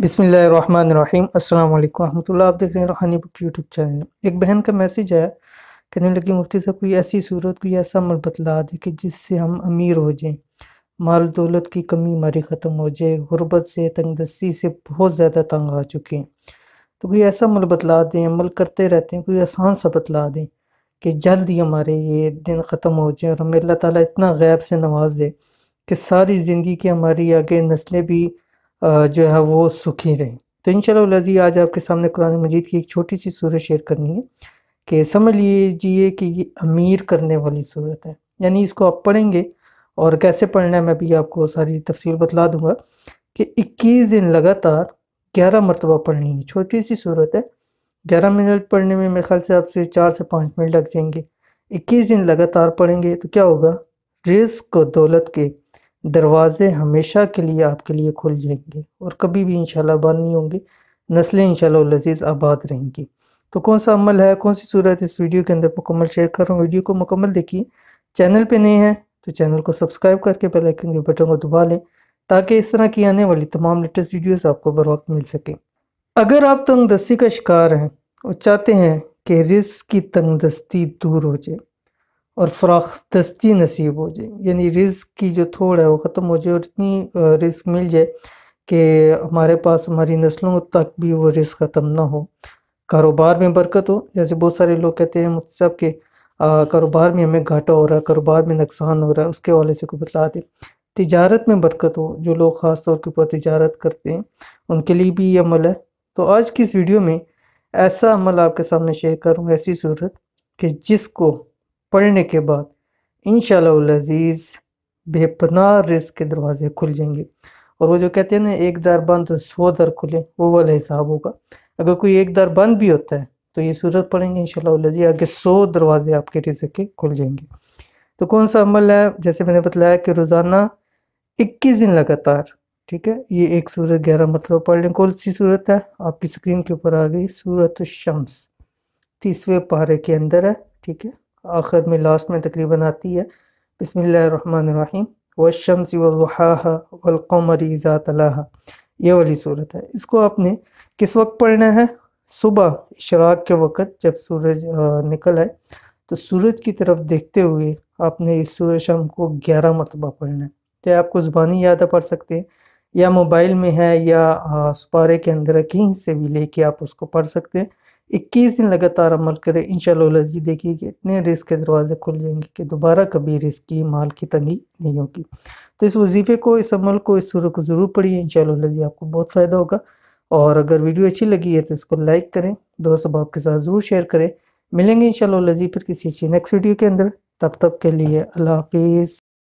बिस्मिल्लाहिर्रहमानिर्रहीम। अस्सलाम वालेकुम रहमतुल्लाह। आप देख रहे हैं रूहानी बुक यूट्यूब चैनल। एक बहन का मैसेज है, कहने लगी मुफ्ती साहब कोई ऐसी सूरत कोई ऐसा अमल बतला दे कि जिससे हम अमीर हो जाएं, माल दौलत की कमी हमारी ख़त्म हो जाए, गुर्बत से तंगदस्ती से बहुत ज़्यादा तंग आ चुके हैं। तो कोई ऐसा अमल बतला दें, अमल करते रहते हैं, कोई आसान सा बतला दें कि जल्द ही हमारे ये दिन ख़त्म हो जाए और हमें अल्लाह ताला इतना गैब से नवाज दे कि सारी ज़िंदगी की हमारी आगे नस्लें भी जो है वो सुखी रहें। तो इंशाअल्लाह जी आज आपके सामने कुरान मजीद की एक छोटी सी सूरत शेयर करनी है कि समझ लीजिए कि ये अमीर करने वाली सूरत है। यानी इसको आप पढ़ेंगे और कैसे पढ़ना है मैं भी आपको सारी तफसील बतला दूंगा कि 21 दिन लगातार 11 मरतबा पढ़नी है। छोटी सी सूरत है, 11 मिनट पढ़ने में मेरे ख्याल से आपसे 4 से 5 मिनट लग जाएंगे। 21 दिन लगातार पढ़ेंगे तो क्या होगा, रिज़्क़ और दौलत के दरवाजे हमेशा के लिए आपके लिए खुल जाएंगे और कभी भी इंशाल्लाह बंद नहीं होंगे। नस्लें इंशाल्लाह लजीज आबाद रहेंगी। तो कौन सा अमल है, कौन सी सूरत है, इस वीडियो के अंदर मुकम्मल शेयर कर रहा हूँ। वीडियो को मुकम्मल देखिए। चैनल पे नए हैं तो चैनल को सब्सक्राइब करके बेल आइकन के बटन को दबा लें ताकि इस तरह की आने वाली तमाम लेटेस्ट वीडियोस आपको बर वक्त मिल सके। अगर आप तंगदस्ती का शिकार हैं और चाहते हैं कि रिज़्क़ की तंगदस्ती दूर हो जाए और फ़राख्दस्ती नसीब हो जाए, यानी रिज़्क़ की जो थोड़ है वो ख़त्म हो जाए और इतनी रिज़्क़ मिल जाए कि हमारे पास हमारी नस्लों तक भी वो रिज़्क़ ख़त्म ना हो, कारोबार में बरकत हो। जैसे बहुत सारे लोग कहते हैं मुफ्ती साहब के कारोबार में हमें घाटा हो रहा है, कारोबार में नुकसान हो रहा है, उसके हवाले से कोई बतला दे। तिजारत में बरकत हो, जो लोग ख़ास तौर के ऊपर तिजारत करते हैं उनके लिए भी ये अमल है। तो आज की इस वीडियो में ऐसा अमल आपके सामने शेयर करूँगा, ऐसी सूरत कि जिसको पढ़ने के बाद इंशाअल्लाह अज़ीज़ बेपनाह रिज़्क़ के दरवाजे खुल जाएंगे। और वो जो कहते हैं ना, एक दर बंद तो 100 दर खुले, वो वाला हिसाब होगा। अगर कोई एक दर बंद भी होता है तो ये सूरत पढ़ेंगे इंशाअल्लाह अज़ीज़ आगे 100 दरवाजे आपके रिज़्क़ के खुल जाएंगे। तो कौन सा अमल है, जैसे मैंने बतलाया कि रोज़ाना 21 दिन लगातार, ठीक है, ये एक सूरत 11 मरतबा पढ़ लें। कौन सी सूरत है, आपकी स्क्रीन के ऊपर आ गई, सूरत शम्स 30वें पारे के अंदर है, ठीक है, आखिर में लास्ट में तकरीबन आती है। बिस्मिल्लाहिर्रहमानिर्रहीम वश्शम्सी वज़ुहाहा वल्क़मरी इज़ा तलाहा, ये वाली सूरत है। इसको आपने किस वक्त पढ़ना है, सुबह इशराक के वक़्त जब सूरज निकल आए तो सूरज की तरफ देखते हुए आपने इस सूरह शम्स को 11 मरतबा पढ़ना है। चाहे आपको ज़ुबानी याद पढ़ सकते हैं या मोबाइल में है या सुपारे के अंदर है, कहीं से भी लेके आप उसको पढ़ सकते हैं। 21 दिन लगातार अमल करें इंशाअल्लाह जी, देखिए कि इतने रिज़्क़ के दरवाजे खुल जाएंगे कि दोबारा कभी रिज़्क़ की माल की तंगी नहीं होगी। तो इस वजीफ़े को, इस अमल को, इस सूरत को ज़रूर पढ़िए, इंशाअल्लाह जी आपको बहुत फ़ायदा होगा। और अगर वीडियो अच्छी लगी है तो इसको लाइक करें, दोस्त अहबाब के साथ ज़रूर शेयर करें। मिलेंगे इंशाअल्लाह जी फिर किसी अच्छी नेक्स्ट वीडियो के अंदर। तब तक के लिए अल्लाह हाफ़िज़।